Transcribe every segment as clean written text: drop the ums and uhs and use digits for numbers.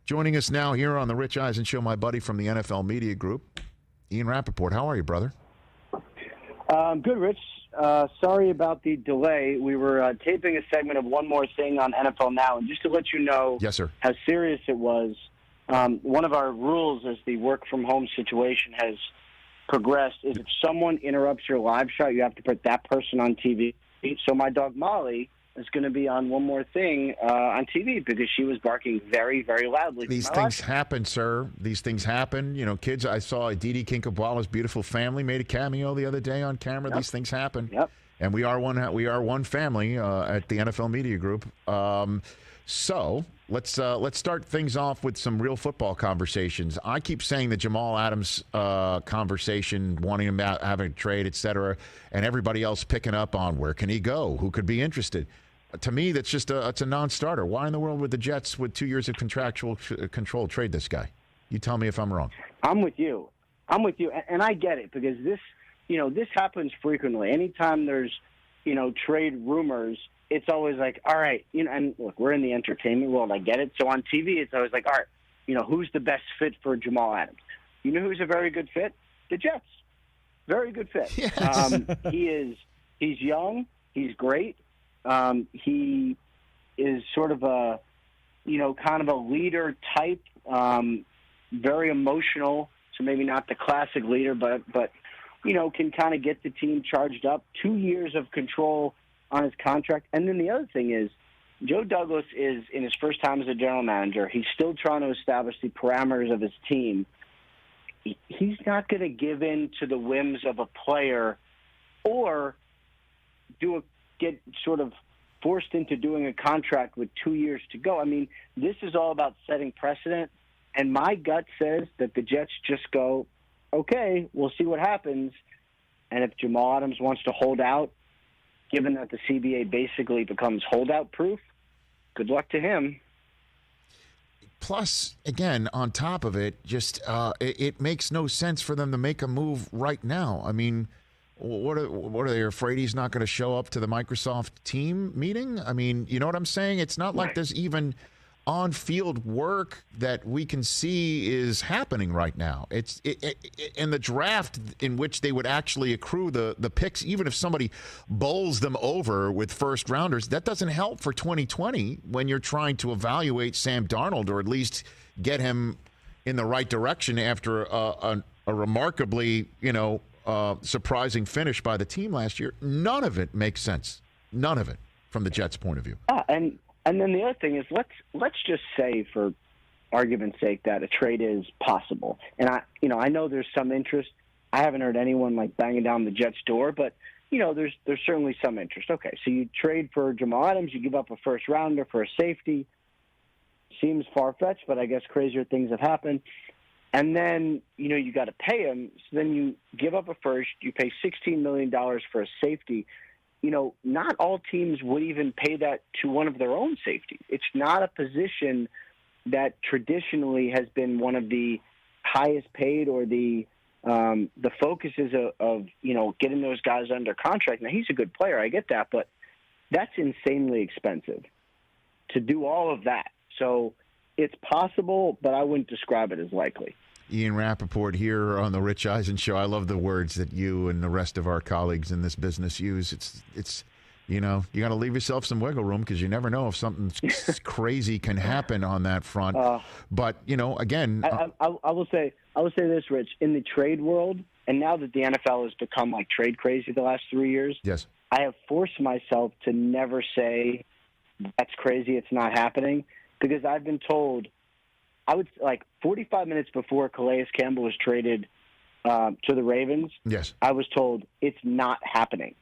Joining us now here on the Rich Eisen Show, my buddy from the NFL Media Group, Ian Rapoport. How are you, brother? Good, Rich. Sorry about the delay. We were taping a segment of One More Thing on NFL Now, and just to let you know Yes, sir. how serious it was, one of our rules as the work-from-home situation has progressed is if someone interrupts your live shot, you have to put that person on TV. So my dog Molly is going to be on One More Thing on TV because she was barking very, very loudly. These things happen, sir. These things happen. You know, kids, I saw Aditi Kinkhabwala's beautiful family made a cameo the other day on camera. Yep. These things happen. Yep. And we are one family at the NFL Media Group. So let's start things off with some real football conversations. I keep saying the Jamal Adams conversation, wanting him out, having a trade, et cetera, and everybody else picking up on where can he go, who could be interested. To me, that's just it's a non-starter. Why in the world would the Jets, with 2 years of contractual control, trade this guy? You tell me if I'm wrong. I'm with you, and I get it because this happens frequently. Anytime there's, trade rumors, it's always like, all right, and look, we're in the entertainment world. I get it. So on TV, it's always like, all right, who's the best fit for Jamal Adams? You know who's a very good fit? The Jets. Very good fit. Yes. He's young. He's great. He is sort of a, kind of a leader type, very emotional. So maybe not the classic leader, but can kind of get the team charged up. 2 years of control on his contract. And then the other thing is, Joe Douglas is in his first time as a general manager. He's still trying to establish the parameters of his team. He's not going to give in to the whims of a player or get sort of forced into doing a contract with 2 years to go. I mean, this is all about setting precedent. And my gut says that the Jets just go, okay, we'll see what happens. And if Jamal Adams wants to hold out, given that the CBA basically becomes holdout proof, good luck to him. Plus, again, on top of it, just it makes no sense for them to make a move right now. I mean, what are they afraid he's not going to show up to the Microsoft team meeting? I mean, you know what I'm saying? It's not like there's even on-field work that we can see is happening right now. It's in the draft in which they would actually accrue the picks, even if somebody bowls them over with first rounders, that doesn't help for 2020 when you're trying to evaluate Sam Darnold or at least get him in the right direction after a remarkably, surprising finish by the team last year. None of it makes sense. None of it from the Jets' point of view. And then the other thing is, let's just say, for argument's sake, that a trade is possible. And I know there's some interest. I haven't heard anyone like banging down the Jets' door, but there's certainly some interest. Okay, so you trade for Jamal Adams, you give up a first rounder for a safety. Seems far-fetched, but I guess crazier things have happened. And then you got to pay him. So then you give up a first, you pay $16 million for a safety. Not all teams would even pay that to one of their own safeties. It's not a position that traditionally has been one of the highest paid or the focuses of getting those guys under contract. Now, he's a good player. I get that, but that's insanely expensive to do all of that. So it's possible, but I wouldn't describe it as likely. Ian Rapoport here on the Rich Eisen Show. I love the words that you and the rest of our colleagues in this business use. It's you got to leave yourself some wiggle room because you never know if something crazy can happen on that front. But again, I will say this, Rich. In the trade world, and now that the NFL has become like trade crazy the last 3 years, yes, I have forced myself to never say that's crazy. It's not happening because I've been told. I would 45 minutes before Calais Campbell was traded to the Ravens. Yes, I was told it's not happening,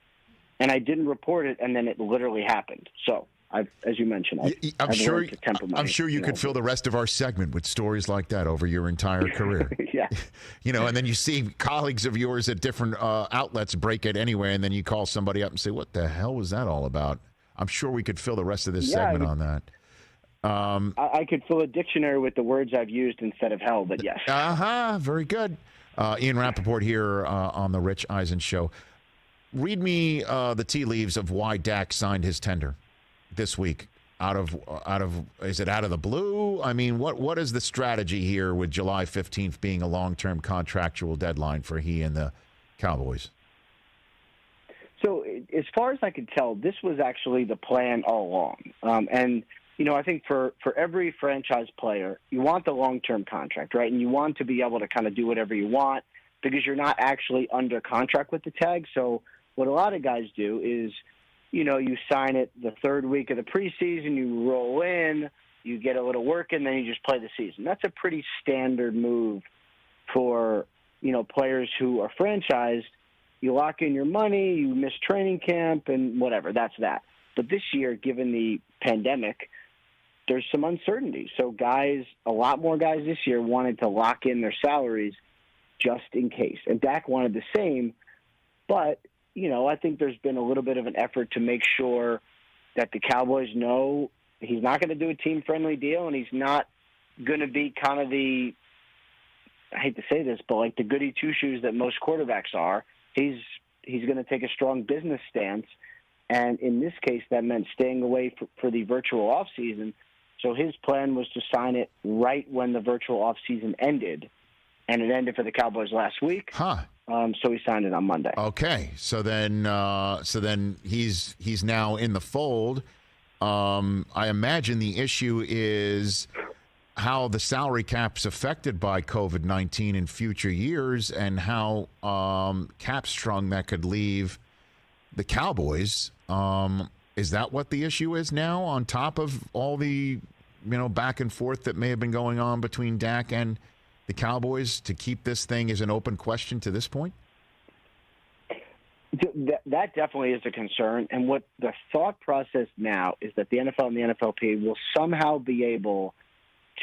and I didn't report it, and then it literally happened. So, as you mentioned, I'm sure you could fill the rest of our segment with stories like that over your entire career. Yeah, and then you see colleagues of yours at different outlets break it anyway, and then you call somebody up and say, "What the hell was that all about?" I'm sure we could fill the rest of this segment on that. I could fill a dictionary with the words I've used instead of hell, but yes. Very good. Ian Rapoport here on the Rich Eisen Show. Read me the tea leaves of why Daks signed his tender this week. out of is it out of the blue? I mean, what is the strategy here with July 15th being a long-term contractual deadline for he and the Cowboys? So as far as I could tell, this was actually the plan all along. And, I think for every franchise player, you want the long-term contract, right? And you want to be able to kind of do whatever you want because you're not actually under contract with the tag. So what a lot of guys do is, you sign it the third week of the preseason, you roll in, you get a little work, and then you just play the season. That's a pretty standard move for, players who are franchised. You lock in your money, you miss training camp, and whatever. That's that. But this year, given the pandemic, there's some uncertainty. So a lot more guys this year wanted to lock in their salaries just in case. And Dak wanted the same, but I think there's been a little bit of an effort to make sure that the Cowboys know he's not going to do a team-friendly deal, and he's not going to be kind of I hate to say this, but like the goody two-shoes that most quarterbacks are. He's going to take a strong business stance, and in this case, that meant staying away for the virtual offseason. So his plan was to sign it right when the virtual offseason ended, and it ended for the Cowboys last week. Huh. So he signed it on Monday. Okay, so then he's now in the fold. I imagine the issue is how the salary cap's affected by COVID-19 in future years, and how cap strung that could leave the Cowboys. Is that what the issue is now, on top of all the back and forth that may have been going on between Dak and the Cowboys to keep this thing as an open question to this point? That definitely is a concern. And what the thought process now is that the NFL and the NFLP will somehow be able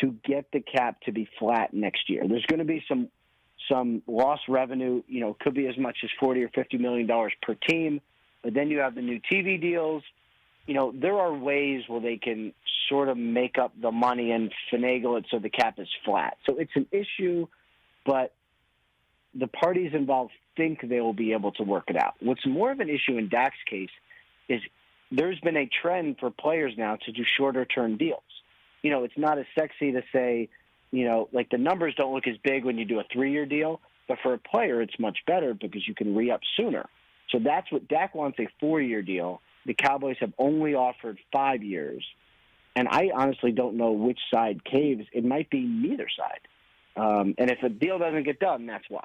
to get the cap to be flat next year. There's going to be some lost revenue, could be as much as $40 or $50 million per team. But then you have the new TV deals. There are ways where they can sort of make up the money and finagle it so the cap is flat. So it's an issue, but the parties involved think they will be able to work it out. What's more of an issue in Dak's case is there's been a trend for players now to do shorter-term deals. It's not as sexy to say, like the numbers don't look as big when you do a 3-year deal, but for a player it's much better because you can re-up sooner. So that's what Dak wants, a 4-year deal. The Cowboys have only offered 5 years. And I honestly don't know which side caves. It might be neither side. And if a deal doesn't get done, that's why.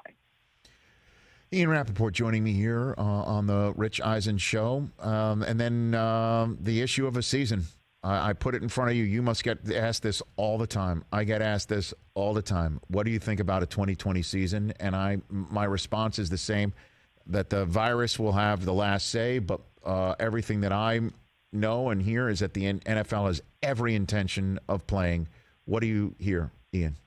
Ian Rapoport joining me here on the Rich Eisen Show. And then the issue of a season. I put it in front of you. You must get asked this all the time. I get asked this all the time. What do you think about a 2020 season? And my response is the same, that the virus will have the last say, but everything that I know and hear is that the NFL has every intention of playing. What do you hear, Ian?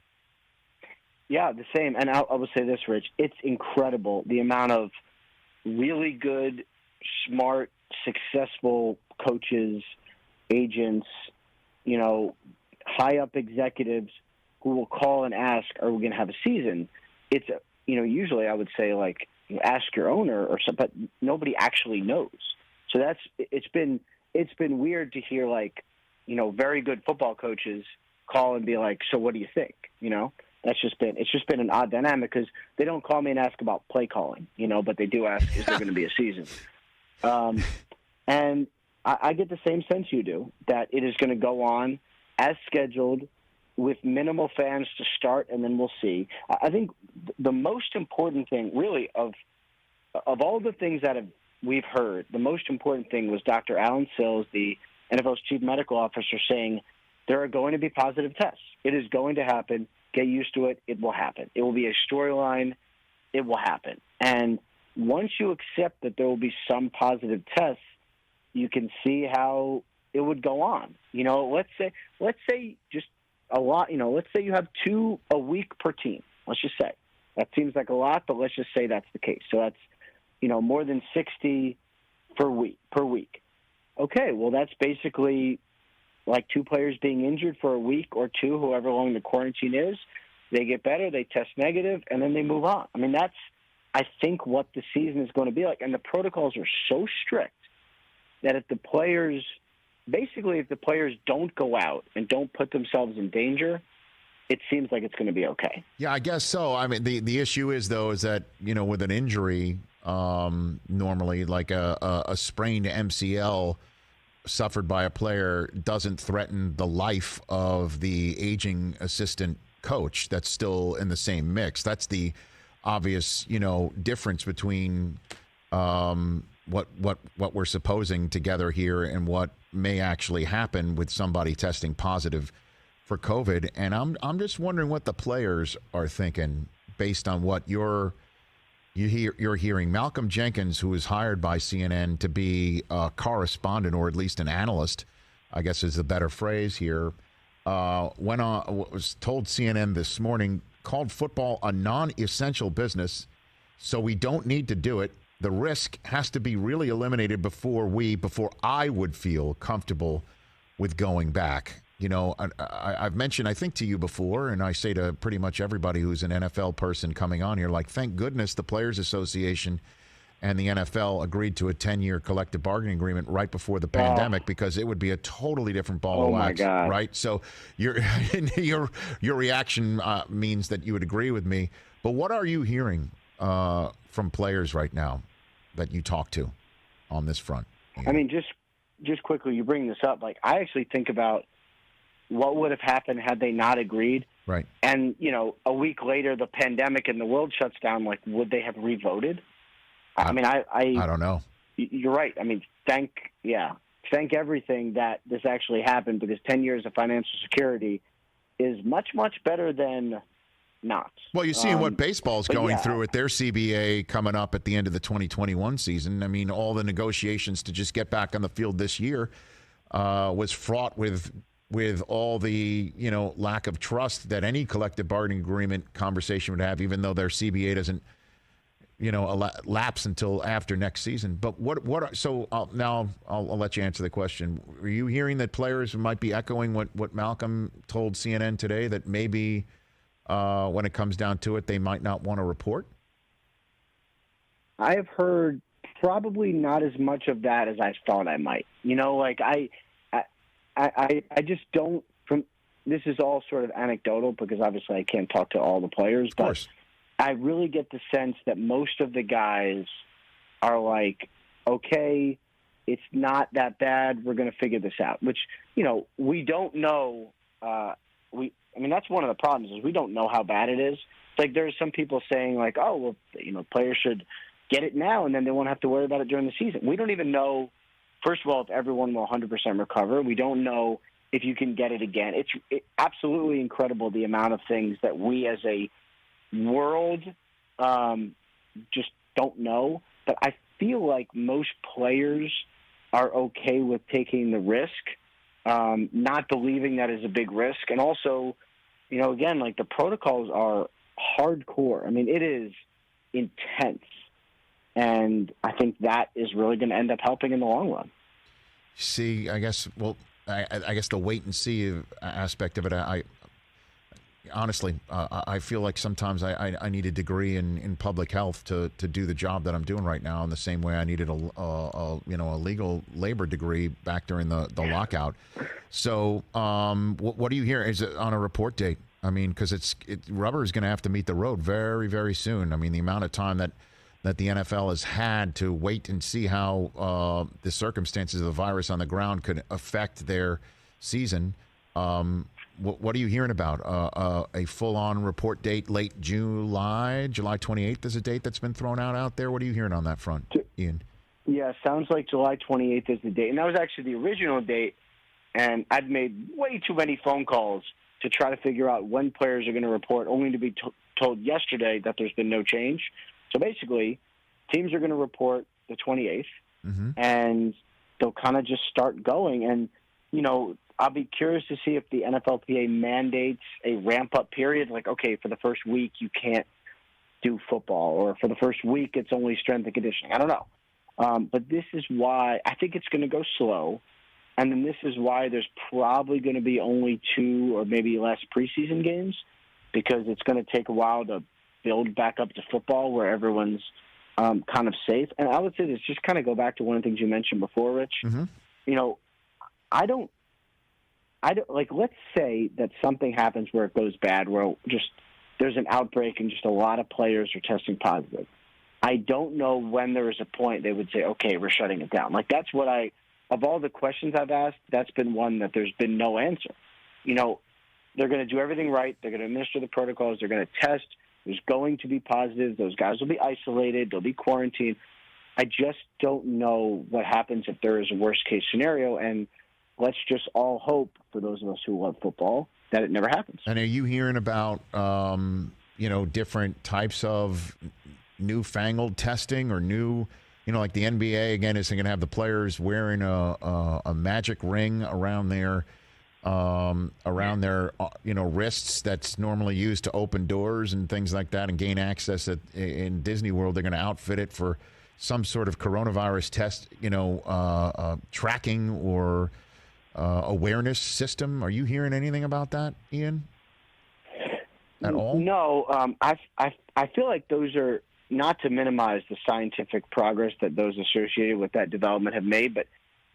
Yeah, the same. And I will say this, Rich. It's incredible the amount of really good, smart, successful coaches, agents, high-up executives who will call and ask, are we going to have a season? It's, usually I would say, like, ask your owner or something, but nobody actually knows. So it's been weird to hear, like, very good football coaches call and be like, so what do you think? It's just been an odd dynamic because they don't call me and ask about play calling, but they do ask, is there going to be a season? And I get the same sense you do, that it is going to go on as scheduled with minimal fans to start, and then we'll see. I think the most important thing, really, of all the things that we've heard, the most important thing was Dr. Alan Sills, the NFL's chief medical officer, saying there are going to be positive tests. It is going to happen. Get used to it. It will happen. It will be a storyline. It will happen. And once you accept that there will be some positive tests, you can see how it would go on. Let's say just a lot, let's say you have 2 a week per team. Let's just say. That seems like a lot, but let's just say that's the case. So that's, more than 60 per week. Okay, well, that's basically like 2 players being injured for a week or 2, however long the quarantine is. They get better, they test negative, and then they move on. I mean, that's, I think, what the season is going to be like. And the protocols are so strict that if the players basically, if the players don't go out and don't put themselves in danger, it seems like it's going to be okay. Yeah, I guess so. I mean, the issue is, though, is that, with an injury, normally like a sprained MCL suffered by a player doesn't threaten the life of the aging assistant coach that's still in the same mix. That's the obvious, difference between what we're supposing together here and what may actually happen with somebody testing positive for COVID. And I'm just wondering what the players are thinking based on what you're hearing. Malcolm Jenkins, who was hired by CNN to be a correspondent or at least an analyst, I guess is the better phrase here, was told CNN this morning, called football a non-essential business, so we don't need to do it. The risk has to be really eliminated before I would feel comfortable with going back. I've mentioned, I think, to you before, and I say to pretty much everybody who's an NFL person coming on here, like, thank goodness the Players Association and the NFL agreed to a 10-year collective bargaining agreement right before the pandemic, because it would be a totally different ball of wax, right? So your reaction means that you would agree with me. But what are you hearing from players right now that you talk to on this front? I mean, just quickly, you bring this up. Like, I actually think about what would have happened had they not agreed. Right. And, a week later, the pandemic and the world shuts down. Like, would they have revoted? I don't know. You're right. I mean, thank everything that this actually happened, because 10 years of financial security is much, much better than not. Well, you're seeing what baseball's going through with their CBA coming up at the end of the 2021 season. I mean, all the negotiations to just get back on the field this year was fraught with all the, lack of trust that any collective bargaining agreement conversation would have, even though their CBA doesn't, lapse until after next season. But now I'll let you answer the question. Are you hearing that players might be echoing what Malcolm told CNN today, that maybe when it comes down to it, they might not want to report? I have heard probably not as much of that as I thought I might. I just don't. This is all sort of anecdotal, because obviously I can't talk to all the players, of course. I really get the sense that most of the guys are like, okay, it's not that bad. We're going to figure this out, which, we don't know. That's one of the problems, is we don't know how bad it is. It's like there's some people saying like, oh, well, players should get it now and then they won't have to worry about it during the season. We don't even know, first of all, if everyone will 100% recover. We don't know if you can get it again. It's absolutely incredible, the amount of things that we as a world just don't know. But I feel like most players are okay with taking the risk, not believing that is a big risk. And also, again, like, the protocols are hardcore. I mean, it is intense. And I think that is really going to end up helping in the long run. See, I guess the wait and see aspect of it, honestly, I feel like sometimes I need a degree in public health to do the job that I'm doing right now, in the same way I needed a legal labor degree back during the lockout. So what do you hear? Is it on a report date? I mean, because rubber is going to have to meet the road very, very soon. I mean, the amount of time that the NFL has had to wait and see how the circumstances of the virus on the ground could affect their season. What are you hearing about? A full-on report date, late July 28th is a date that's been thrown out there. What are you hearing on that front, Ian? Yeah, sounds like July 28th is the date. And that was actually the original date. And I'd made way too many phone calls to try to figure out when players are going to report, only to be told yesterday that there's been no change. So basically, teams are going to report the 28th, and they'll kind of just start going. And, I'll be curious to see if the NFLPA mandates a ramp-up period. Like, okay, for the first week, you can't do football, or for the first week, it's only strength and conditioning. I don't know. But this is why I think it's going to go slow. And then this is why there's probably going to be only 2 or maybe less preseason games, because it's going to take a while to build back up to football where everyone's kind of safe. And I would say this, just kind of go back to one of the things you mentioned before, Rich. like, let's say that something happens where it goes bad, where just there's an outbreak and just a lot of players are testing positive. I don't know when there is a point they would say, okay, we're shutting it down. Like, that's what of all the questions I've asked, that's been one that there's been no answer. They're going to do everything right. They're going to administer the protocols. They're going to test. There's going to be positive. Those guys will be isolated. They'll be quarantined. I just don't know what happens if there is a worst-case scenario, and let's just all hope, for those of us who love football, that it never happens. And are you hearing about, different types of newfangled testing or new, like the NBA, again, is going to have the players wearing a magic ring around their wrists that's normally used to open doors and things like that and gain access in Disney World. They're going to outfit it for some sort of coronavirus test, tracking or awareness system. Are you hearing anything about that, Ian? At all? No. I feel like those are, not to minimize the scientific progress that those associated with that development have made, but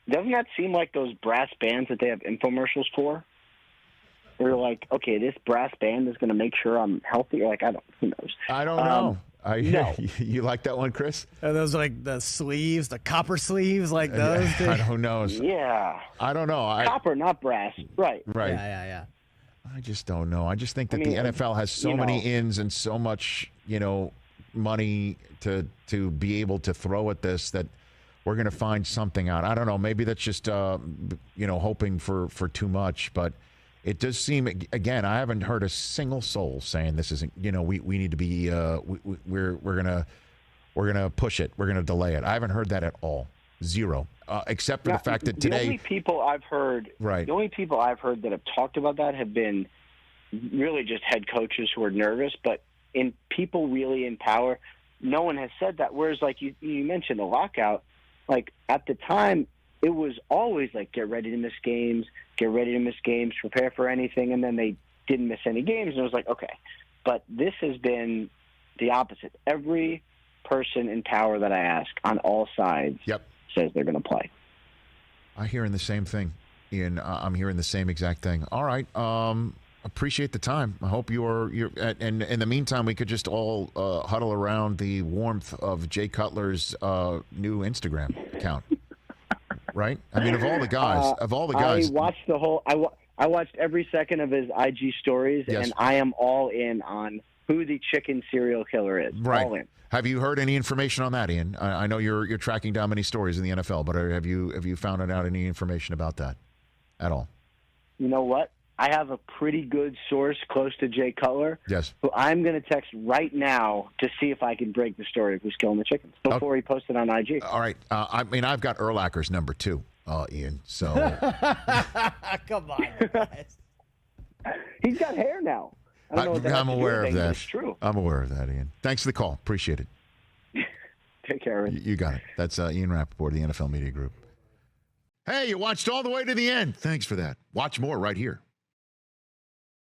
doesn't that seem like those brass bands that they have infomercials for? They're like, okay, this brass band is going to make sure I'm healthy. Or who knows? I don't know. No. You like that one, Chris? Are those like the sleeves, the copper sleeves, like those? I don't know. Yeah. I don't know. Copper, not brass. Right. Right. Yeah. I just don't know. I just think that the NFL has so many ins and so much, money to be able to throw at this that we're going to find something out. I don't know. Maybe that's just, hoping for too much. But it does seem, again, I haven't heard a single soul saying this isn't, we need to be, we're going to push it. We're going to delay it. I haven't heard that at all. Zero. Except for the fact that today. The only people I've heard that have talked about that have been really just head coaches who are nervous, but in people really in power, no one has said that. Whereas, like you mentioned, the lockout, like at the time, it was always like, get ready to miss games, prepare for anything, and then they didn't miss any games, and it was like, okay. But this has been the opposite. Every person in power that I ask on all sides says they're going to play. I'm hearing the same thing, Ian. I'm hearing the same exact thing. All right. Appreciate the time. I hope you're and in the meantime, we could just all huddle around the warmth of Jay Cutler's new Instagram account. Right? I mean, of all the guys, I watched the whole. I watched every second of his IG stories, and I am all in on who the chicken serial killer is. Right. All in. Have you heard any information on that, Ian? I know you're tracking down many stories in the NFL, but have you found out any information about that at all? You know what? I have a pretty good source close to Jay Cutler. Yes. Who I'm going to text right now to see if I can break the story of who's killing the chickens before he posts it on IG. All right. I've got Urlacher's number 2, Ian. So come on, guys. He's got hair now. I'm aware of that. It's true. I'm aware of that, Ian. Thanks for the call. Appreciate it. Take care, Aaron. You got it. That's Ian Rapoport of the NFL Media Group. Hey, you watched all the way to the end. Thanks for that. Watch more right here.